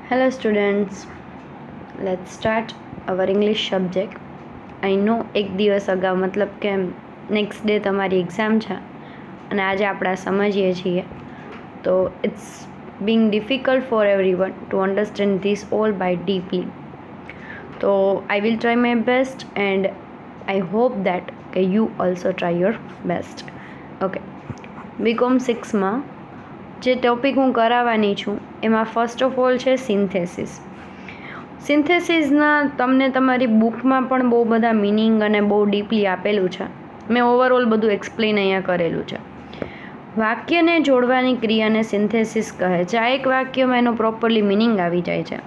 Hello students, let's start our English subject. I know એક દિવસ અગાઉ મતલબ કે નેક્સ્ટ ડે તમારી એક્ઝામ છે અને આજે આપણે સમજીએ છીએ તો it's being difficult for everyone to understand this all by deeply. So I will try my best and I hope that you also try your best. Okay, BCom 6માં જે topic હું કરાવવાની છું એમાં ફર્સ્ટ ઓફ ઓલ છે સિન્થેસિસના તમને તમારી બુકમાં પણ બહુ બધા મિનિંગ અને બહુ ડીપલી આપેલું છે. મેં ઓવરઓલ બધું એક્સપ્લેન અહીંયા કરેલું છે. વાક્યને જોડવાની ક્રિયાને સિન્થેસિસ કહે છે. આ એક વાક્યમાં એનો પ્રોપરલી મિનિંગ આવી જાય છે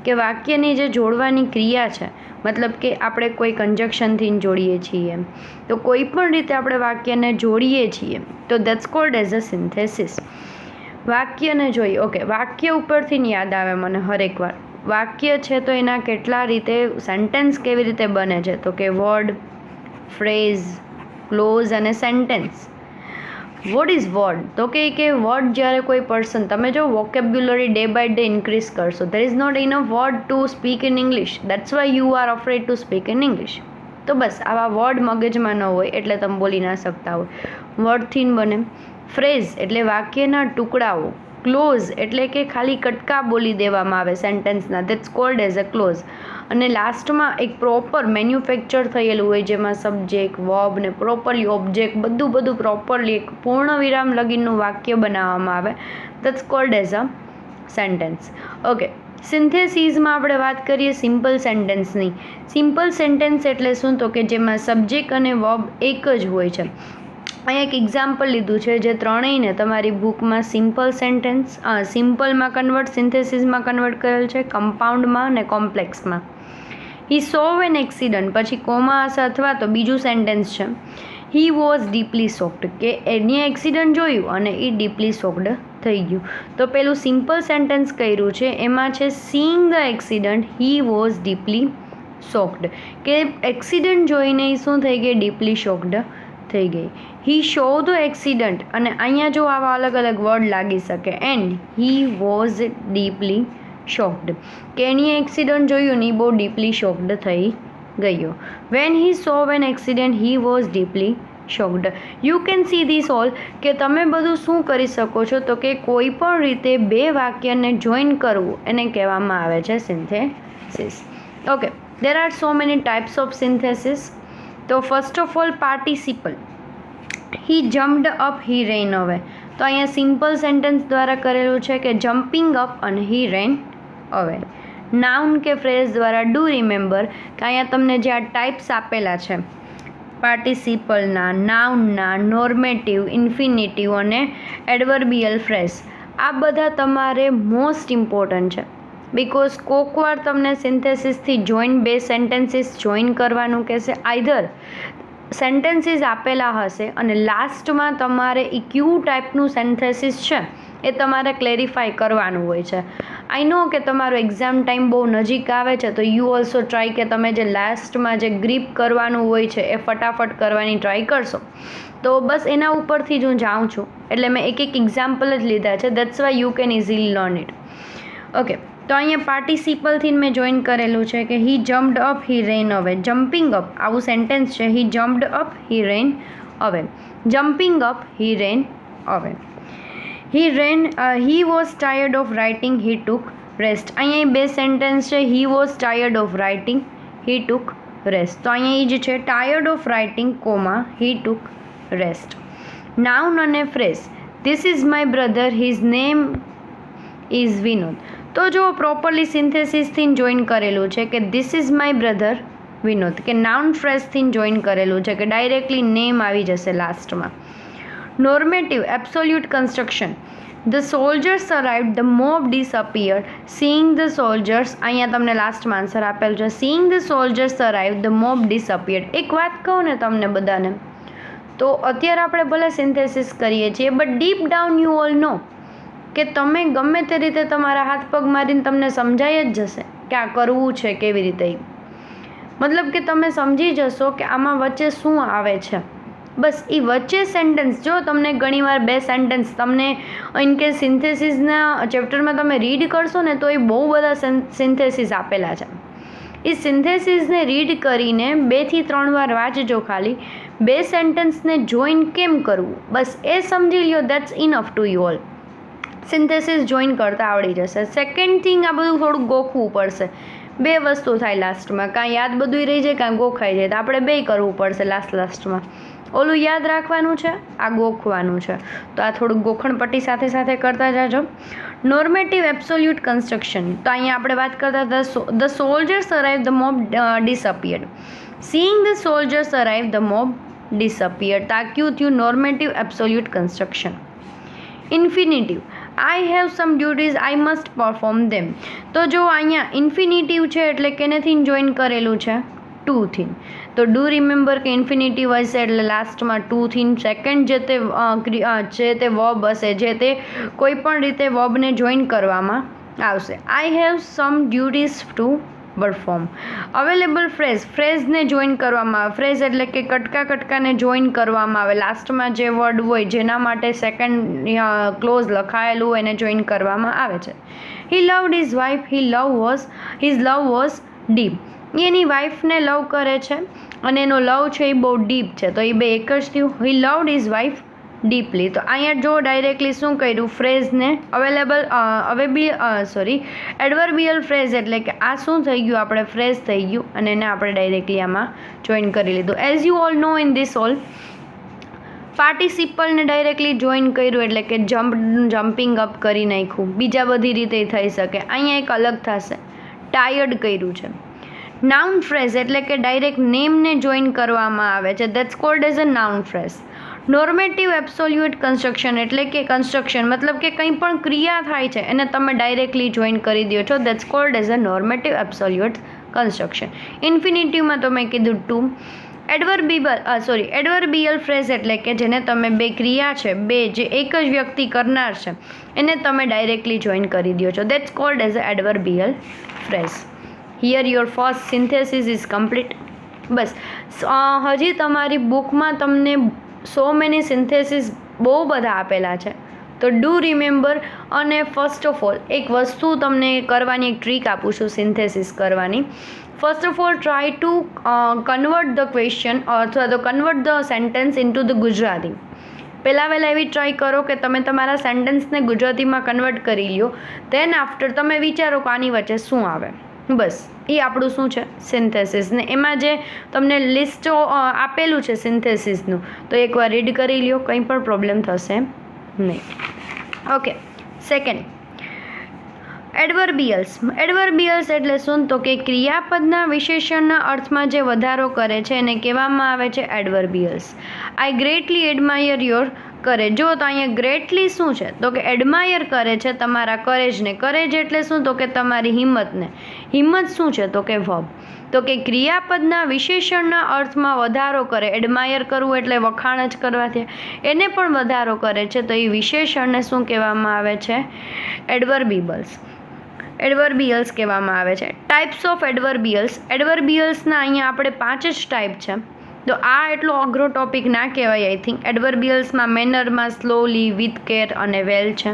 કે વાક્યની જે જોડવાની ક્રિયા છે, મતલબ કે આપણે કોઈ કન્જક્શનથી જોડીએ છીએ તો કોઈ પણ રીતે આપણે વાક્યને જોડીએ છીએ તો that's called as a synthesis. વાક્યને જોઈએ. ઓકે, વાક્ય ઉપરથી યાદ આવે મને હરેક વાર વાક્ય છે તો એના કેટલા રીતે સેન્ટેન્સ કેવી રીતે બને છે તો કે વર્ડ, ફ્રેઝ, ક્લોઝ અને સેન્ટેન્સ. What is word? તો કે વર્ડ જ્યારે કોઈ પર્સન, તમે જો vocabulary day by day increase કરશો, there is not enough word to speak in English, that's why you are afraid to speak in English. તો બસ આવા વર્ડ મગજમાં ન હોય એટલે તમે બોલી ના શકતા હોય. વર્ડથી બને. ફ્રેઝ એટલે વાક્યના ટુકડાઓ. ક્લોઝ એટલે કે ખાલી કટકા બોલી દેવામાં આવે સેન્ટેન્સના, that's called as a clause. અને લાસ્ટમાં એક પ્રોપર મેન્યુફેક્ચર થયેલું હોય જેમાં સબ્જેક્ટ, વર્બ ને પ્રોપરલી ઓબ્જેક્ટ બધું પ્રોપરલી એક પૂર્ણ વિરામ લગીનનું વાક્ય બનાવવામાં આવે, that's called as a sentence. Okay, સિન્થેસિસમાં આપણે વાત કરીએ સિમ્પલ સેન્ટેન્સની. સિમ્પલ સેન્ટેન્સ એટલે શું? તો કે જેમાં સબ્જેક્ટ અને વર્બ એક જ હોય છે. અહીંયા એક એક્ઝામ્પલ લીધું છે જે ત્રણેયને તમારી બુકમાં સિમ્પલ સેન્ટેન્સ, સિમ્પલમાં કન્વર્ટ, સિન્થેસિસમાં કન્વર્ટ કરેલ છે, કમ્પાઉન્ડમાં અને કોમ્પ્લેક્સમાં. હી સોવ એન એક્સિડન્ટ, પછી કોમા હશે અથવા તો બીજું સેન્ટેન્સ છે હી વોઝ ડીપલી શોક્ડ, કે એની એક્સિડન્ટ જોયું અને એ ડીપલી શોક્ડ થઈ ગયું. તો પેલું સિમ્પલ સેન્ટેન્સ કર્યું છે એમાં છે seeing the accident he was deeply shocked, કે એક્સિડન્ટ જોઈને એ શું થઈ ગઈ? ડીપલી શોક્ડ થઈ ગઈ. હી શો ધ એક્સિડન્ટ, અને અહીંયા જો આવા અલગ અલગ વર્ડ લાગી શકે, and he was deeply shocked, કે એની એક્સિડન્ટ જોયું ને એ બહુ ડીપલી શોક્ડ થઈ ગયો. When he saw an accident he was deeply shocked. You can see this all, કે તમે બધું શું કરી શકો છો તો કે કોઈ પણ રીતે બે વાક્યને જોઈન કરવું એને કહેવામાં આવે છે synthesis. Okay, there are so many types of synthesis. તો first of all participle. He jumped up, he ran away. તો અહીંયા સિમ્પલ સેન્ટેન્સ દ્વારા કરેલું છે કે જમ્પિંગ અપ અને હી રેન અવે. નાઉન કે ફ્રેઝ દ્વારા ડુ રિમેમ્બર, કે અહીંયા તમને જે આ ટાઈપ્સ આપેલા છે પાર્ટિસિપલના, નાઉનના, નોર્મેટિવ, ઇન્ફિનિટિવ અને એડવર્બિયલ ફ્રેઝ, આ બધા તમારે મોસ્ટ ઇમ્પોર્ટન્ટ છે. બિકોઝ કોકવાર તમને સિન્થેસિસથી જોઈન બે સેન્ટેન્સીસ જોઈન કરવાનું કહેશે, આઈધર સેન્ટેન્સીસ આપેલા હશે અને લાસ્ટમાં તમારે એ ક્યુ ટાઈપનું સિન્થેસિસ છે એ તમારે ક્લેરિફાય કરવાનું હોય છે. આઈ નો કે તમારો એક્ઝામ ટાઈમ બહુ નજીક આવે છે તો યુ ઓલ્સો ટ્રાય કે તમે જે લાસ્ટમાં જે ગ્રીપ કરવાનું હોય છે એ ફટાફટ કરવાની ટ્રાય કરશો. તો બસ એના ઉપરથી જ હું જાઉં છું એટલે મેં એક એક્ઝામ્પલ જ લીધા છે, that's why you can easily learn it. Okay, તો અહીંયા પાર્ટિસિપલથી મેં જોઈન કરેલું છે કે હી જમ્પ્ડ અપ, હી રેન અવે. જમ્પિંગ અપ આવું સેન્ટેન્સ છે, હી જમ્પ્ડ અપ, હી રેન અવે. Jumping up, he ran away. He was tired of writing, he took rest. અહીંયા બે સેન્ટેન્સ છે, he was tired of writing, he took rest. તો અહીંયા એ જ છે tired of writing, comma he took rest. Noun અને phrase. This is my brother, his name is Vinod. તો જો પ્રોપરલી સિન્થેસિસથી જોઈન કરેલું છે કે this is my brother Vinod, કે નાઉન ફ્રેઝથી જોઈન કરેલું છે કે ડાયરેક્ટલી નેમ આવી જશે લાસ્ટમાં. Normative, absolute construction. The soldiers arrived, the mob disappeared, seeing the soldiers. અહીંયા તમને લાસ્ટમાં આન્સર આપેલું છે seeing the soldiers arrived, the mob disappeared. એક વાત કહું ને તમને બધાને, તો અત્યારે આપણે ભલે સિન્થેસિસ કરીએ છીએ but deep down you all નો કે તમે ગમે તે રીતે તમારા હાથ પગ મારીને તમને સમજાઈ જ જશે કે આ કરવું છે કેવી રીતે. મતલબ કે તમે સમજી જશો કે આમાં વચ્ચે શું આવે છે. બસ એ વચ્ચે સેન્ટેન્સ, જો તમને ઘણીવાર બે સેન્ટેન્સ તમને ઇનકેસ સિન્થેસિસના ચેપ્ટરમાં તમે રીડ કરશો ને તો એ બહુ બધા સિન્થેસિસ આપેલા છે. એ સિન્થેસિસને રીડ કરીને 2 થી 3 વાર વાંચજો. ખાલી બે સેન્ટેન્સને જોઈન કેમ કરવું બસ એ સમજી લ્યો. That's enough to you all. Synthesis join કરતાં આવડી જશે. સેકન્ડ થિંગ, આ બધું થોડુંક ગોખવું પડશે. બે વસ્તુ થાય લાસ્ટમાં, કાં યાદ બધું રહી જાય કાં ગોખાઈ જાય. તો આપણે બે કરવું પડશે લાસ્ટમાં. ઓલું યાદ રાખવાનું છે, આ ગોખવાનું છે. તો આ થોડુંક ગોખણપટ્ટી સાથે સાથે કરતા જાજો. નોર્મેટિવ એબ્સોલ્યુટ કન્સ્ટ્રક્શન, તો અહીંયા આપણે વાત કરતા the soldiers arrive the mob disappeared. Seeing the soldiers arrive the mob disappeared. તો આ ક્યું થયું? Normative absolute construction. Infinitive, I have some duties I must perform them. તો જો અહીંયા ઇન્ફિનિટિવ છે એટલે કેનેથી જોઈન કરેલું છે? ટુથી. તો ડુ રિમેમ્બર કે ઇન્ફિનિટિવ હશે એટલે લાસ્ટમાં ટુથી સેકન્ડ જે તે વર્બ હશે, જે તે કોઈ પણ રીતે વર્બને જોઈન કરવામાં આવશે. I have some duties to perform. Available phrase, ફ્રેઝને જોઈન કરવામાં આવે. ફ્રેઝ એટલે કે કટકાને જોઈન કરવામાં આવે. લાસ્ટમાં જે વર્ડ હોય જેના માટે સેકન્ડ ક્લોઝ લખાયેલું હોય એને જોઈન કરવામાં આવે છે. He loved his wife, his love was deep. એની વાઇફને લવ કરે છે અને એનો લવ છે એ બહુ ડીપ છે. તો એ બે એક જ થયું. હી લવડ હિઝ વાઇફ ડીપલી. તો અહીંયા જો ડાયરેક્ટલી શું કર્યું? ફ્રેઝને એડવર્બિયલ ફ્રેઝ એટલે કે આ શું થઈ ગયું? આપણે ફ્રેઝ થઈ ગયું અને એને આપણે ડાયરેક્ટલી આમાં જોઈન કરી લીધું. As you all know in this all, પાર્ટિસિપલને ડાયરેક્ટલી જોઈન કર્યું એટલે કે જમ્પિંગ અપ કરી નાખ્યું. બીજા બધી રીતે થઈ શકે. અહીંયા એક અલગ થશે, ટાયર્ડ કર્યું છે. નાઉન ફ્રેઝ એટલે કે ડાયરેક્ટ નેમને જોઈન કરવામાં આવે છે. That's called as a noun phrase. Normative absolute construction એટલે કે કન્સ્ટ્રક્શન મતલબ કે કંઈ પણ ક્રિયા થાય છે એને તમે ડાયરેક્ટલી જોઈન કરી દો છો. That's called as a normative absolute construction. ઇન્ફિનિટિવમાં તો મેં કીધું ટુ. એડવર્બિયલ ફ્રેઝ એટલે કે જેને તમે બે ક્રિયા છે, બે જે એક જ વ્યક્તિ કરનાર છે એને તમે ડાયરેક્ટલી જોઈન કરી દો છો. That's called as a adverbial phrase. Here your first synthesis is complete. બસ હજી તમારી બુકમાં તમને સો મેની સિન્થેસિસ બહુ બધા આપેલા છે. તો ડુ રિમેમ્બર. અને ફર્સ્ટ ઓફ ઓલ એક વસ્તુ તમને કરવાની એક ટ્રીક આપું છું સિન્થેસિસ કરવાની. First of all try to convert the question અથવા તો convert the sentence into the Gujarati. પહેલાં એવી ટ્રાય કરો કે તમે તમારા સેન્ટેન્સને ગુજરાતીમાં કન્વર્ટ કરી લ્યો. દેન આફ્ટર તમે વિચારો કે આની વચ્ચે શું આવે. બસ એ આપણું શું છે? સિન્થેસિસ. ને એમાં જે તમને લિસ્ટ આપેલું છે સિન્થેસિસનું તો એકવાર રીડ કરી લ્યો, કંઈ પણ પ્રોબ્લેમ થશે નહીં. ઓકે. સેકન્ડ, એડવર્બિયલ્સ એટલે શું? તો કે ક્રિયાપદના વિશેષણના અર્થમાં જે વધારો કરે છે એને કહેવામાં આવે છે એડવર્બિયલ્સ. આઈ ગ્રેટલી એડમાયર યોર કરેજ. જો તો અહીંયા ગ્રેટલી શું છે? તો કે એડમાયર કરે છે તમારા કરેજને. કરેજ એટલે શું? તો કે તમારી હિંમતને. હિંમત શું છે? તો કે વર્બ. તો કે ક્રિયાપદના વિશેષણના અર્થમાં વધારો કરે. એડમાયર કરવું એટલે વખાણ જ કરવાથી એને પણ વધારો કરે છે. તો એ વિશેષણને શું કહેવામાં આવે છે? એડવર્બિયલ્સ કહેવામાં આવે છે. ટાઈપ્સ ઓફ એડવર્બિયલ્સના અહીંયા આપણે 5 જ ટાઈપ છે. તો આ એટલો અઘરો ટોપિક ના કહેવાય. આઈ થિંક એડવર્બિયલ્સમાં મેનરમાં સ્લોલી, વિથ કેર અને વેલ છે.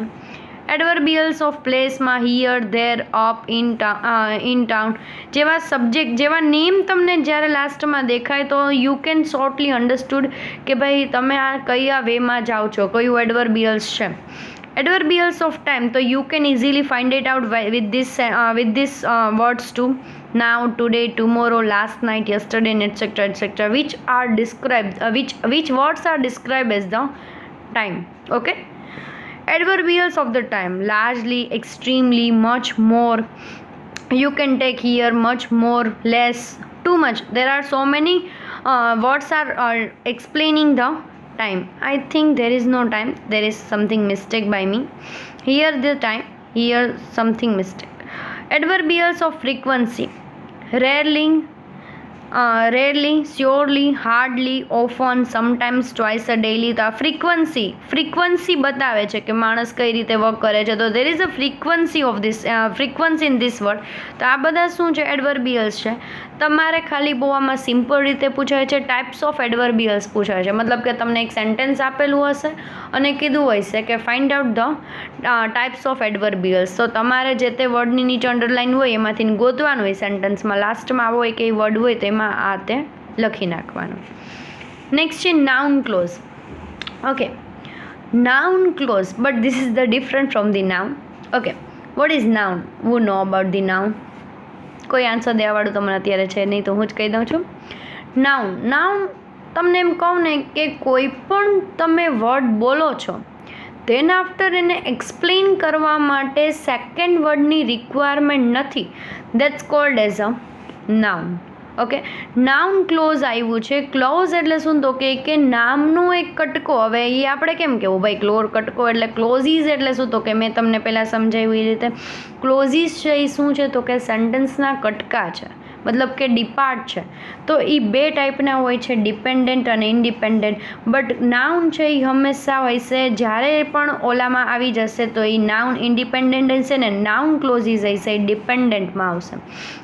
એડવર્બિયલ્સ ઓફ પ્લેસમાં here, there, up, in town જેવા સબ્જેક્ટ, જેવા નેમ તમને જ્યારે લાસ્ટમાં દેખાય તો યુ કેન શોર્ટલી અન્ડરસ્ટુડ કે ભાઈ તમે આ કયા વેમાં જાઓ છો, કયું એડવર્બિયલ્સ છે. એડવર્બિયલ્સ ઓફ ટાઈમ, તો you can easily find it out with this words too. Now, today, tomorrow, last night, yesterday, etc. which are described which words are described as the time. Okay. Adverbials of the time: largely, extremely, much more. You can take here much more, less, too much. There are so many words are explaining the time. I think there is no time. There is something mistake by me. Here the time, here something mistake. Adverbials of frequency: rarely, rarely, surely, hardly, often, sometimes, twice a daily. તો આ frequency બતાવે છે કે માણસ કઈ રીતે work કરે છે. તો there is a frequency in this word. તો આ બધા શું છે? એડવર્બિયલ્સ છે. તમારે ખાલી બહુ આમાં સિમ્પલ રીતે પૂછાય છે, ટાઈપ્સ ઓફ એડવર્બિયલ્સ પૂછાય છે. મતલબ કે તમને એક સેન્ટેન્સ આપેલું હશે અને કીધું હોય છે કે find out the types of adverbials. તો તમારે જે તે વર્ડની નીચે અંડરલાઇન હોય એમાંથી ગોતવાનું હોય સેન્ટેન્સમાં, લાસ્ટમાં હોય કે વર્ડ હોય તેમાં આ તે લખી નાખવાનું. નેક્સ્ટ છે noun clause. Okay, noun clause, but this is the different from the noun. Okay, what is noun? Who know about the noun? કોઈ આન્સર દેવાવાળું તમને અત્યારે છે નહીં, તો હું જ કહી દઉં છું. નાઉન તમને એમ કહું ને કે કોઈ પણ તમે વર્ડ બોલો છો ધેન આફ્ટર એને એક્સપ્લેન કરવા માટે સેકન્ડ વર્ડની રિક્વાયરમેન્ટ નથી. That's called as a noun. Okay, noun clause આવ્યું છે. ક્લોઝ એટલે શું? તો કે નામનો એક કટકો. હવે એ આપણે કેમ કહેવું ભાઈ કટકો એટલે ક્લોઝીસ એટલે શું? તો કે મેં તમને પહેલાં સમજાવ્યું એ રીતે ક્લોઝીસ છે એ શું છે? તો કે સેન્ટેન્સના કટકા છે, મતલબ કે ડિપાર્ટ છે. તો એ બે ટાઈપના હોય છે, ડિપેન્ડન્ટ અને ઇન્ડિપેન્ડન્ટ. બટ નાઉન છે એ હંમેશા હોય છે જ્યારે પણ ઓલામાં આવી જશે તો એ નાઉન ઇન્ડિપેન્ડન્ટ હશે ને નાઉન ક્લોઝીસ હશે એ ડિપેન્ડન્ટમાં આવશે.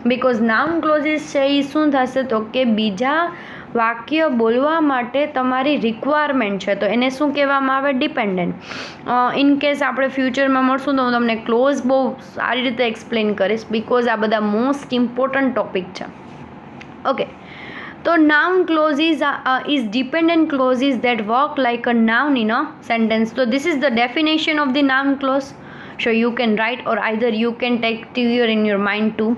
બિકોઝ નાઉન ક્લોઝીસ છે એ શું થશે? તો કે બીજા વાક્ય બોલવા માટે તમારી રિક્વાયરમેન્ટ છે, તો એને શું કહેવામાં આવે? ડિપેન્ડન્ટ. ઇન કેસ આપણે ફ્યુચરમાં મળશું તો હું તમને ક્લોઝ બહુ સારી રીતે એક્સપ્લેન કરીશ, બિકોઝ આ બધા મોસ્ટ ઇમ્પોર્ટન્ટ ટોપિક છે. ઓકે, તો noun clauses is dependent clauses that work like a noun in a sentence. So this is the definition of the noun clause. So you can write or either you can take clear in your mind too.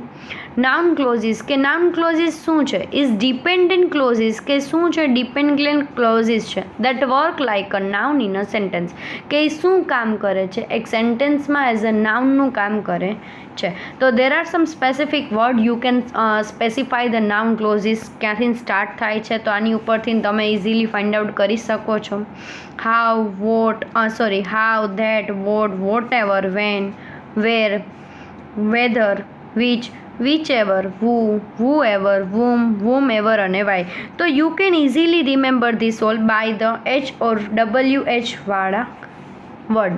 Noun clauses કે noun ક્લોઝીસ શું છે? Is dependent ક્લોઝીસ કે શું છે? Dependent clauses છે that work like a noun in a sentence. કે એ શું કામ કરે છે? એક સેન્ટેન્સમાં એઝ અ નાઉનનું કામ કરે છે. તો there are some specific word you can specify the noun clauses. ક્યાંથી સ્ટાર્ટ થાય છે? તો આની ઉપરથી તમે ઇઝીલી ફાઇન્ડ આઉટ કરી શકો છો. How, how, that, whatever, when, where, whether, whichever, whoever, whomever અને why. તો you can easily remember this all by the H or WH વાળા વર્ડ.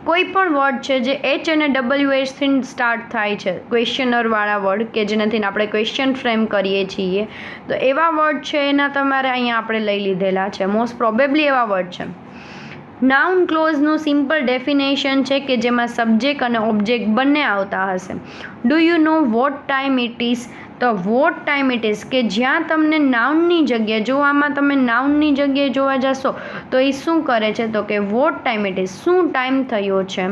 કોઈ પણ વર્ડ છે જે H અને WH થી સ્ટાર્ટ થાય છે, ક્વેશ્ચનર વાળા વર્ડ કે જેનાથી આપણે ક્વેશ્ચન ફ્રેમ કરીએ છીએ, તો એવા વર્ડ છે એના તમારે અહીંયા આપણે લઈ લીધેલા છે. મોસ્ટ પ્રોબેબલી એવા વર્ડ છે. નાઉન ક્લોઝનું સિમ્પલ ડેફિનેશન છે કે જેમાં સબ્જેક્ટ અને ઓબ્જેક્ટ બંને આવતા હશે. Do you know what time it is? તો વોટ ટાઈમ ઇટ ઇઝ કે જ્યાં તમને નાઉનની જગ્યાએ, જો આમાં તમે નાઉનની જગ્યાએ જોવા જશો તો એ શું કરે છે? તો કે વોટ ટાઈમ ઇટ ઇઝ, શું ટાઈમ થયો છે?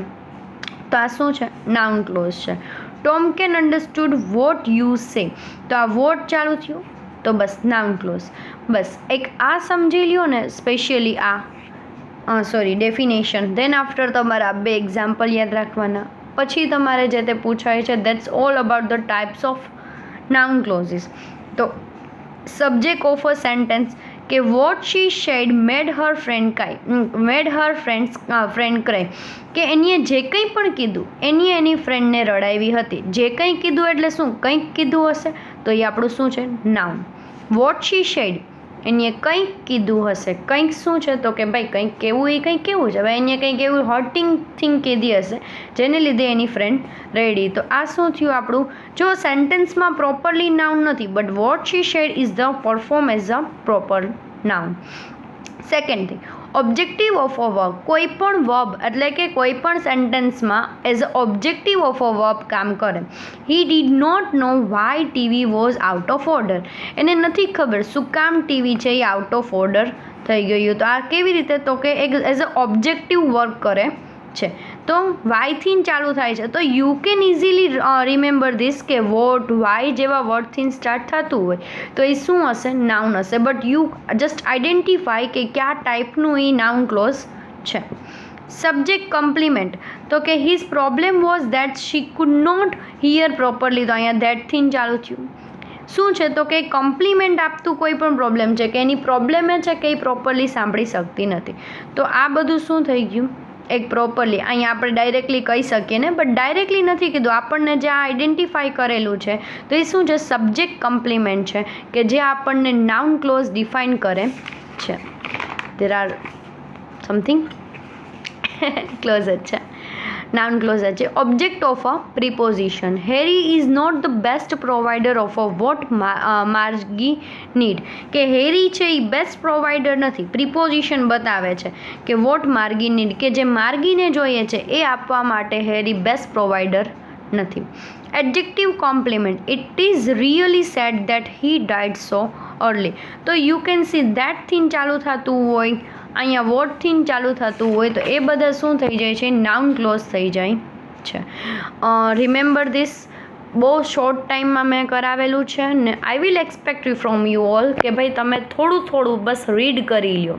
તો આ શું છે? નાઉન ક્લોઝ છે. Tom can understood what you say. તો આ વોટ ચાલુ થયું તો બસ નાઉન ક્લોઝ. બસ એક આ સમજી લ્યો ને સ્પેશિયલી આ ડેફિનેશન. ધેન આફ્ટર તમારે આ બે એક્ઝામ્પલ યાદ રાખવાના. પછી તમારે જે તે પૂછાય છે that's all about the types of noun clauses. તો સબ્જેક્ટ ઓફ અ સેન્ટેન્સ કે what she said made her friend cry. કે એનીએ જે કંઈ પણ કીધું એની ફ્રેન્ડને રડાવી હતી. જે કંઈ કીધું એટલે શું? કંઈક કીધું હશે તો એ આપણું શું છે? નાઉન. વોટ શી શેડ એને કંઈક કીધું હશે. કંઈક શું છે? તો કે ભાઈ કંઈક કેવું, એ કંઈક કેવું છે? ભાઈ એને કંઈક એવું હર્ટિંગ થિંગ કીધી હશે જેને લીધે એની ફ્રેન્ડ રેડી. તો આ શું થયું આપણું? જો સેન્ટેન્સમાં પ્રોપરલી નાઉન નથી, but what she said is the perform as a proper noun. Second thing, objective of a verb. કોઈ પણ વર્બ એટલે કે કોઈ પણ સેન્ટેન્સમાં as a objective of a verb કામ કરે. He did not know why TV was out of order. એને નથી ખબર શું કામ ટીવી છે એ આઉટ ઓફ ઓર્ડર થઈ ગયું. તો આ કેવી રીતે? તો કે એક એઝ અ ઓબ્જેક્ટિવ વર્ક કરે છે. તો વાયથી ચાલુ થાય છે. તો you can easily remember this કે વોટ, વાય જેવા વર્ડથી સ્ટાર્ટ થતું હોય તો એ શું હશે? નાઉન હશે. બટ યુ જસ્ટ આઈડેન્ટિફાય કે કયા ટાઈપનું એ નાઉન ક્લોઝ છે. Subject complement. તો કે his problem was that she could not hear properly. તો અહીંયા દેટથી ચાલુ થયું. શું છે? તો કે કમ્પ્લિમેન્ટ આપતું કોઈ પણ પ્રોબ્લેમ છે કે એની પ્રોબ્લેમ એ છે કે એ પ્રોપરલી સાંભળી શકતી નથી. તો આ બધું શું થઈ ગયું? એક પ્રોપરલી અહીંયા આપણે ડાયરેક્ટલી કહી શકીએ ને, બટ ડાયરેક્ટલી નથી કીધું. આપણને જે આ આઈડેન્ટિફાઈ કરેલું છે તો એ શું છે? સબ્જેક્ટ કમ્પ્લિમેન્ટ છે કે જે આપણને નાઉન ક્લોઝ ડિફાઇન કરે છે. ધેર આર સમથિંગ ક્લોઝ જ છે, નાઉન ક્લોઝ જ છે. Object of a preposition. Harry is not the best provider of a what Margie need. કે હેરી છે એ બેસ્ટ પ્રોવાઈડર નથી. પ્રિપોઝિશન બતાવે છે કે વોટ માર્ગી નીડ, કે જે માર્ગીને જોઈએ છે એ આપવા માટે હેરી બેસ્ટ પ્રોવાઈડર નથી. Adjective complement. It is really sad that he died so early. તો યુ કેન સી દેટ થીન ચાલુ થતું હોય, અહીંયા વોટ થીન ચાલુ થતું હોય, તો એ બધા શું થઈ જાય છે? નાઉન ક્લોઝ થઈ જાય છે. Remember this. બહુ શોર્ટ ટાઈમમાં મેં કરાવેલું છે ને I will expect from you all કે ભાઈ તમે થોડું થોડું બસ રીડ કરી લો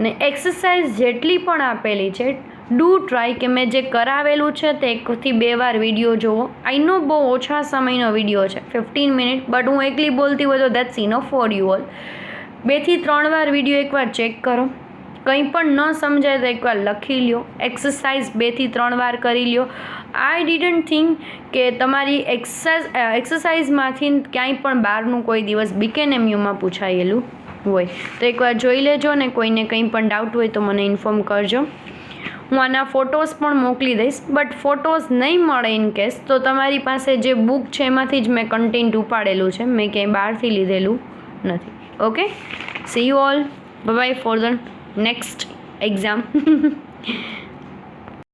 ને એક્સરસાઇઝ જેટલી પણ આપેલી છે ડુ ટ્રાય કે મેં જે કરાવેલું છે તે 1 થી 2 વાર વિડીયો જુઓ. આઈ નો બહુ ઓછા સમયનો વિડીયો છે, 15 મિનિટ, બટ હું એકલી બોલતી હોય તો that's enough for you all. 2 થી 3 વાર વિડીયો એકવાર ચેક કરો. કંઈ પણ ન સમજાય તો એકવાર લખી લ્યો. એક્સરસાઇઝ 2 થી 3 વાર કરી લ્યો. આઈ ડિડન્ટ થિંક કે તમારી એક્સરસાઇઝમાંથી ક્યાંય પણ બહારનું કોઈ દિવસ બીકેએનએમયુમાં પૂછાયેલું હોય. તો એકવાર જોઈ લેજો ને કોઈને કંઈ પણ ડાઉટ હોય તો મને ઇન્ફોર્મ કરજો. હું આના ફોટોઝ પણ મોકલી દઈશ, બટ ફોટોઝ નહીં મળે ઇન કેસ તો તમારી પાસે જે બુક છે એમાંથી જ મેં કન્ટેન્ટ ઉપાડેલું છે, મેં ક્યાંય બહારથી લીધેલું નથી. Okay, C you all, bye bye for the next exam.